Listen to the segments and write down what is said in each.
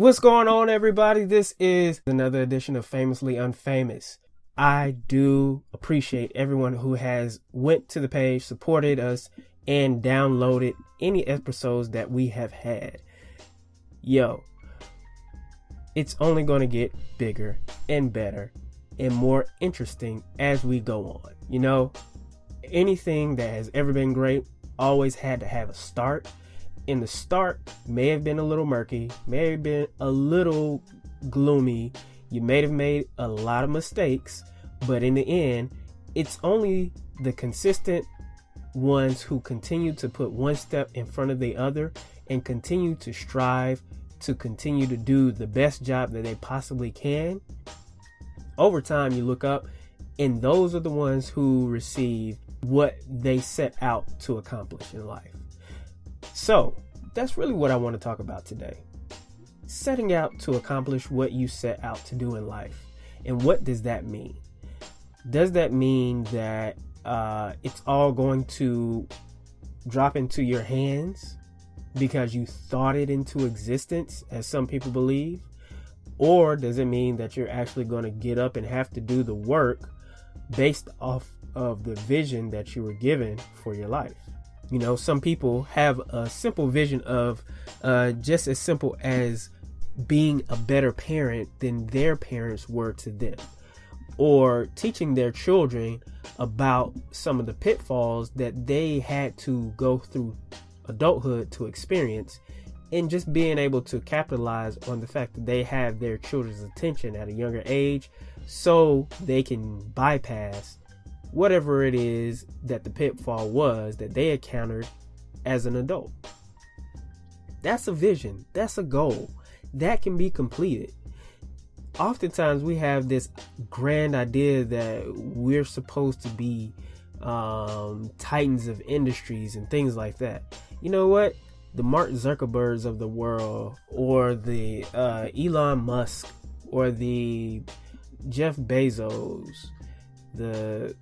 What's going on, everybody? This is another edition of Famously Unfamous. I do appreciate everyone who has went to the page, supported us, and downloaded any episodes that we have had. Yo, it's only going to get bigger and better and more interesting as we go on. You know, anything that has ever been great always had to have a start. And the start may have been a little murky, may have been a little gloomy. You may have made a lot of mistakes, but in the end, it's only the consistent ones who continue to put one step in front of the other and continue to strive to continue to do the best job that they possibly can. Over time, you look up, and those are the ones who receive what they set out to accomplish in life. So that's really what I want to talk about today. Setting out to accomplish what you set out to do in life. And what does that mean? Does that mean that it's all going to drop into your hands because you thought it into existence, as some people believe? Or does it mean that you're actually going to get up and have to do the work based off of the vision that you were given for your life? You know, some people have a simple vision of just as simple as being a better parent than their parents were to them, or teaching their children about some of the pitfalls that they had to go through adulthood to experience, and just being able to capitalize on the fact that they have their children's attention at a younger age so they can bypass whatever it is that the pitfall was that they encountered as an adult. That's a vision. That's a goal that can be completed. Oftentimes we have this grand idea that we're supposed to be titans of industries and things like that. You know what? The Mark Zuckerbergs of the world, or the Elon Musk, or the Jeff Bezos, the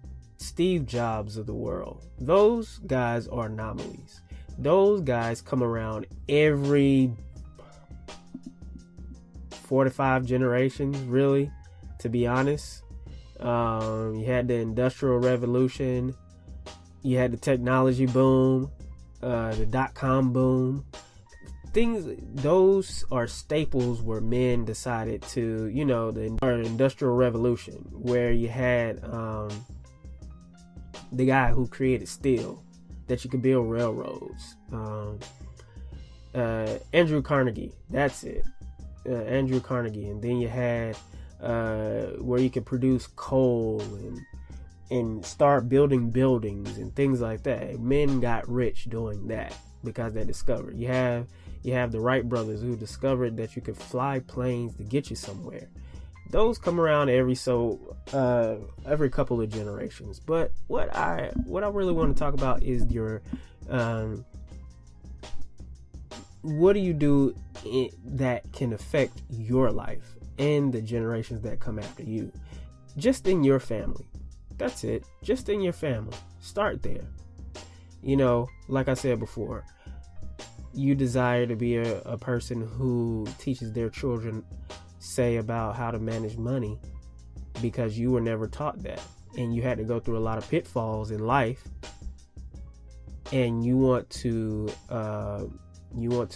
Steve Jobs of the world. Those guys are anomalies. Those guys come around every 4 to 5 generations, really, to be honest. You had the Industrial Revolution. You had the technology boom, the dot-com boom. Those are staples where men decided to, you know, the Industrial Revolution, where you had the guy who created steel, that you could build railroads. Andrew Carnegie, that's it. Andrew Carnegie. And then you had where you could produce coal and start building buildings and things like that. Men got rich doing that because they discovered. You have the Wright brothers who discovered that you could fly planes to get you somewhere. Those come around every couple of generations. But what I really want to talk about is your what do you do that can affect your life and the generations that come after you, just in your family. That's it. Just in your family. Start there. You know, like I said before, you desire to be a person who teaches their children, say, about how to manage money, because you were never taught that, and you had to go through a lot of pitfalls in life, and you want to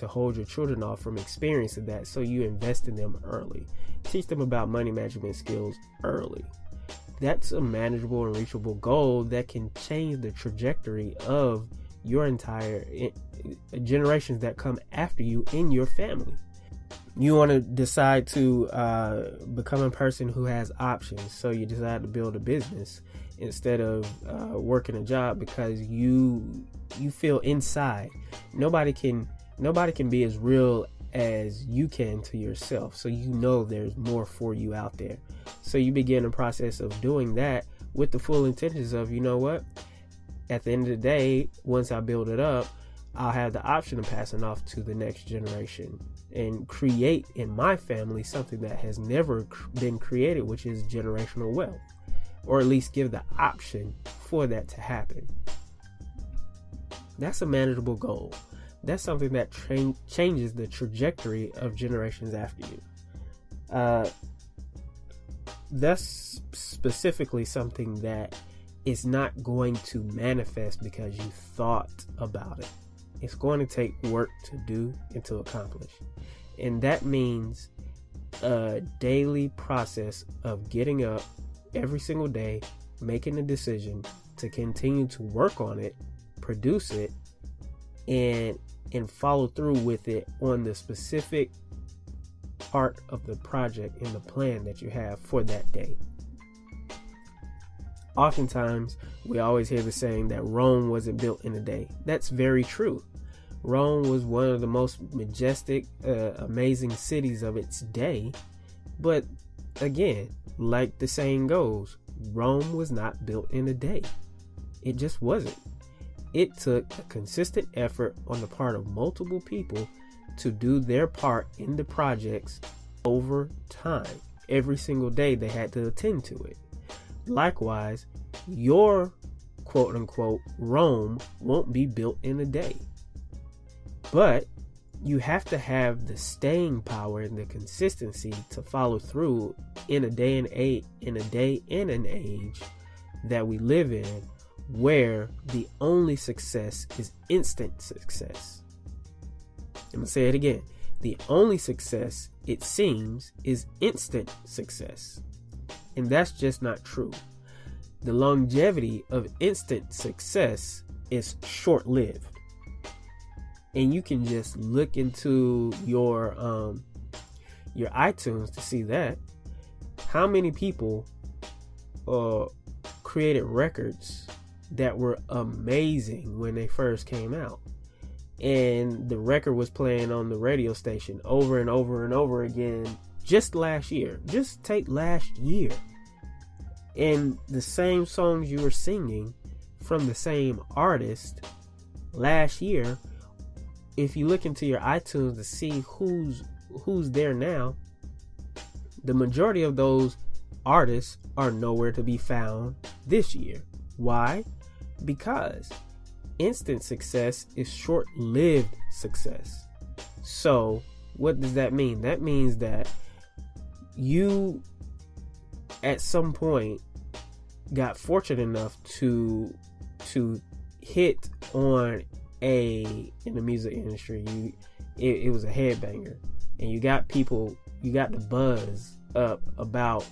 hold your children off from experiencing that, so you invest in them early. Teach them about money management skills early. That's a manageable and reachable goal that can change the trajectory of your entire generations that come after you in your family. You want to decide to become a person who has options, so you decide to build a business instead of working a job because you feel inside. Nobody can be as real as you can to yourself, so you know there's more for you out there. So you begin the process of doing that with the full intentions of, you know what, at the end of the day, once I build it up, I'll have the option of passing off to the next generation and create in my family something that has never been created, which is generational wealth, or at least give the option for that to happen. That's a manageable goal. that's something that changes the trajectory of generations after you. That's specifically something that is not going to manifest because you thought about it. It's going to take work to do and to accomplish. And that means a daily process of getting up every single day, making a decision to continue to work on it, produce it, and follow through with it on the specific part of the project and the plan that you have for that day. Oftentimes, we always hear the saying that Rome wasn't built in a day. That's very true. Rome was one of the most majestic, amazing cities of its day. But again, like the saying goes, Rome was not built in a day. It just wasn't. It took a consistent effort on the part of multiple people to do their part in the projects over time. Every single day they had to attend to it. Likewise, your quote unquote Rome won't be built in a day. But you have to have the staying power and the consistency to follow through in a day and an age that we live in, where the only success is instant success. I'm going to say it again. The only success, it seems, is instant success. And that's just not true. The longevity of instant success is short-lived. And you can just look into your iTunes to see that. How many people created records that were amazing when they first came out, and the record was playing on the radio station over and over and over again just last year. Just take last year, and the same songs you were singing from the same artist last year, if you look into your iTunes to see who's there now, the majority of those artists are nowhere to be found this year. Why? Because instant success is short-lived success. So what does that mean? That means that you at some point got fortunate enough to hit on in the music industry, it was a headbanger, and you got the buzz up about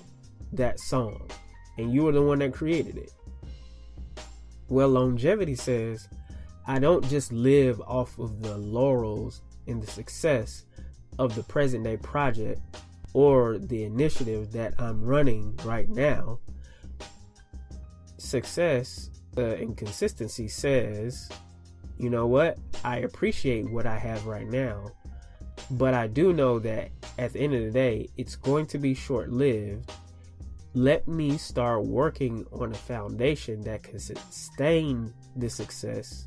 that song, and you were the one that created it. Well, longevity says, I don't just live off of the laurels and the success of the present day project or the initiative that I'm running right now. Success and consistency says, you know what? I appreciate what I have right now, but I do know that at the end of the day, it's going to be short-lived. Let me start working on a foundation that can sustain the success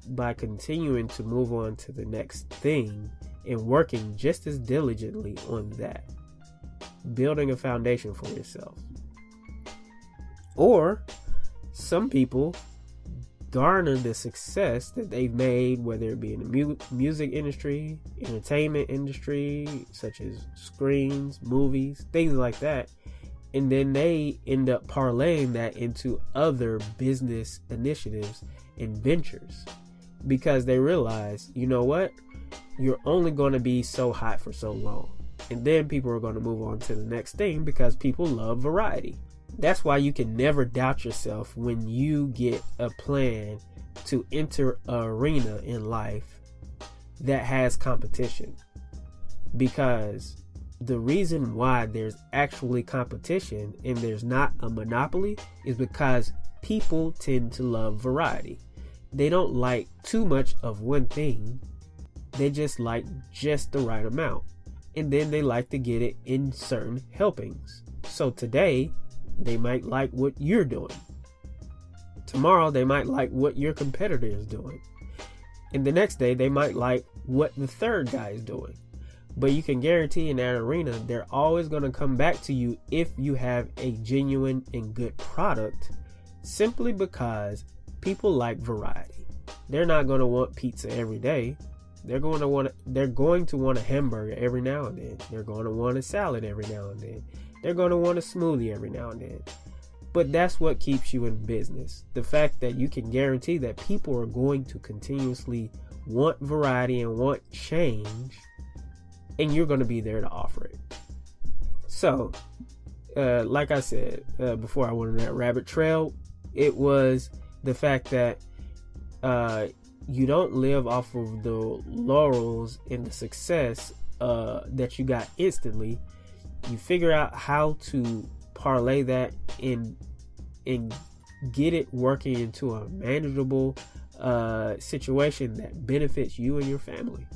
by continuing to move on to the next thing and working just as diligently on that. Building a foundation for yourself. Or some people garner the success that they've made, whether it be in the music industry, entertainment industry, such as screens, movies, things like that. And then they end up parlaying that into other business initiatives and ventures, because they realize, you know what? You're only going to be so hot for so long. And then people are going to move on to the next thing because people love variety. That's why you can never doubt yourself when you get a plan to enter an arena in life that has competition. Because the reason why there's actually competition and there's not a monopoly is because people tend to love variety. They don't like too much of one thing. They just like just the right amount. And then they like to get it in certain helpings. So today, they might like what you're doing. Tomorrow, they might like what your competitor is doing. And the next day, they might like what the third guy is doing. But you can guarantee in that arena, they're always going to come back to you if you have a genuine and good product, simply because people like variety. they're not going to want pizza every day. They're going to want a hamburger every now and then. They're going to want a salad every now and then. They're going to want a smoothie every now and then. But that's what keeps you in business. The fact that you can guarantee that people are going to continuously want variety and want change, and you're going to be there to offer it. So, like I said, before I went on that rabbit trail, it was the fact that you don't live off of the laurels and the success that you got instantly. You figure out how to parlay that and get it working into a manageable situation that benefits you and your family.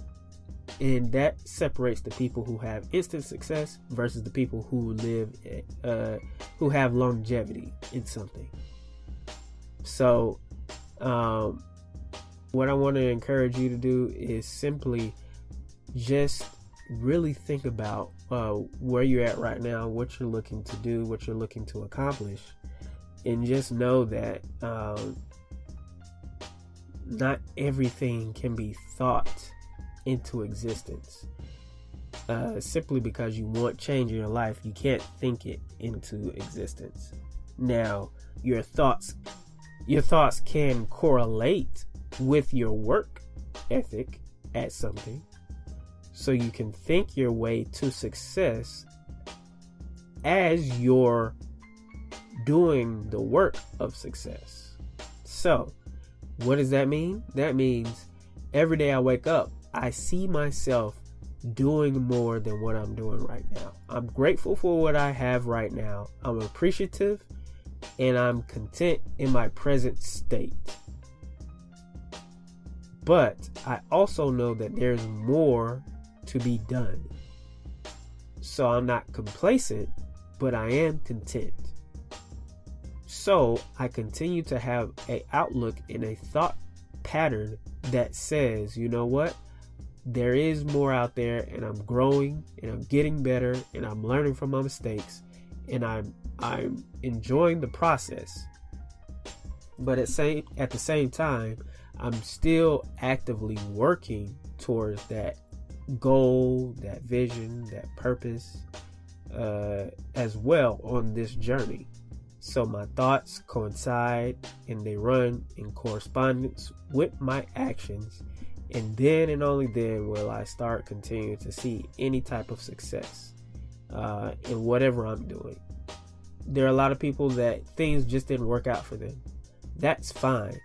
And that separates the people who have instant success versus the people who who have longevity in something. So, what I want to encourage you to do is simply just really think about where you're at right now, what you're looking to do, what you're looking to accomplish, and just know that not everything can be thought into existence. Simply because you want change in your life, you can't think it into existence. Now, your thoughts can correlate with your work ethic at something, so you can think your way to success as you're doing the work of success. So, what does that mean? That means every day I wake up, I see myself doing more than what I'm doing right now. I'm grateful for what I have right now. I'm appreciative, and I'm content in my present state. But I also know that there's more to be done. So I'm not complacent, but I am content. So I continue to have an outlook and a thought pattern that says, you know what? There is more out there, and I'm growing, and I'm getting better, and I'm learning from my mistakes, and I'm enjoying the process. But at the same time, I'm still actively working towards that goal, that vision, that purpose, as well on this journey. So my thoughts coincide and they run in correspondence with my actions. And then and only then will I start continuing to see any type of success in whatever I'm doing. There are a lot of people that things just didn't work out for them. That's fine.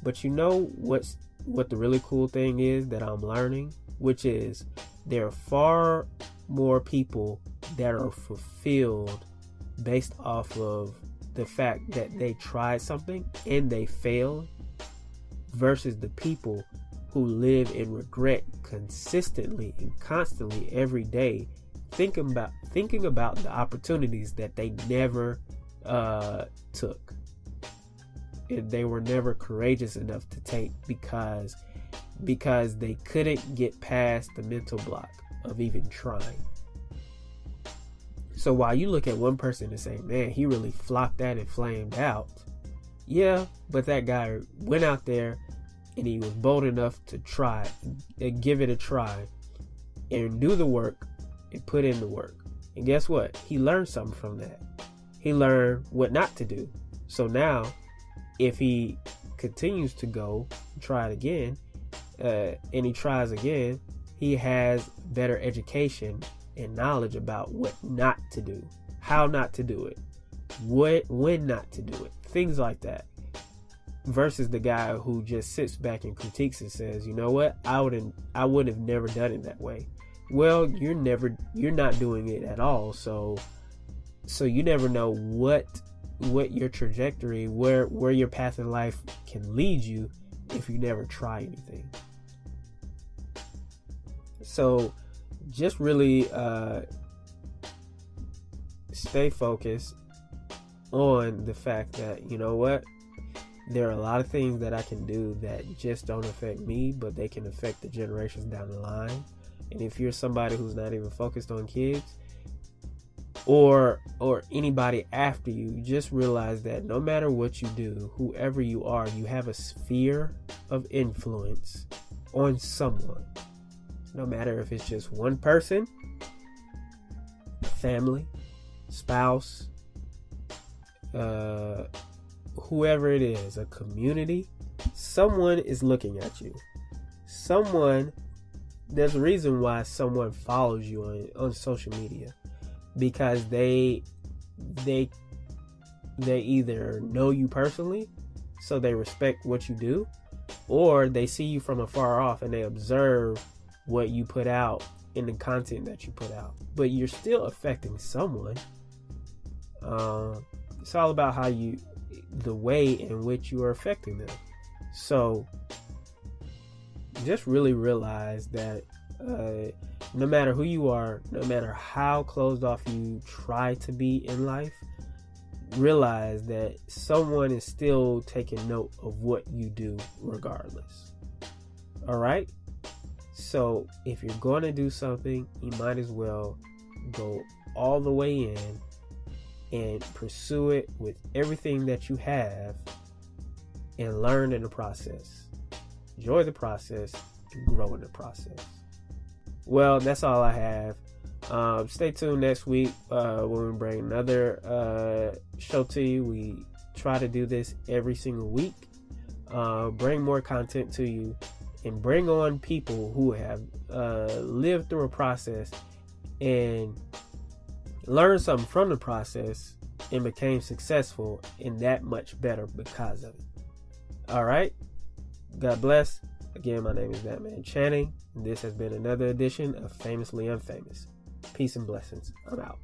But you know what the really cool thing is that I'm learning, which is there are far more people that are fulfilled based off of the fact that they tried something and they failed, versus the people who live in regret consistently and constantly every day, thinking about the opportunities that they never took. And they were never courageous enough to take because they couldn't get past the mental block of even trying. So while you look at one person and say, man, he really flopped that and flamed out. Yeah, but that guy went out there and he was bold enough to try and give it a try and do the work and put in the work. And guess what? He learned something from that. He learned what not to do. So now, if he continues to go and try it again, and he tries again, he has better education and knowledge about what not to do, how not to do it, when not to do it, things like that. Versus the guy who just sits back and critiques and says, you know what, I would have never done it that way. Well, you're not doing it at all, so you never know what your trajectory, where your path in life can lead you if you never try anything. So just really stay focused on the fact that, you know what, there are a lot of things that I can do that just don't affect me, but they can affect the generations down the line. And if you're somebody who's not even focused on kids, or anybody after you, just realize that no matter what you do, whoever you are, you have a sphere of influence on someone. No matter if it's just one person, family, spouse, whoever it is, a community, someone is looking at you. There's a reason why someone follows you on social media, because they either know you personally, so they respect what you do, or they see you from afar off and they observe what you put out in the content that you put out. But you're still affecting someone. It's all about the way in which you are affecting them. So just really realize that no matter who you are, no matter how closed off you try to be in life, realize that someone is still taking note of what you do regardless. All right? So if you're going to do something, you might as well go all the way in and pursue it with everything that you have and learn in the process. Enjoy the process and grow in the process. Well, that's all I have. Stay tuned next week when we bring another show to you. We try to do this every single week. Bring more content to you and bring on people who have lived through a process and learned something from the process and became successful and that much better because of it. All right. God bless. Again, my name is thatmanchanning. This has been another edition of Famously Unfamous. Peace and blessings. I'm out.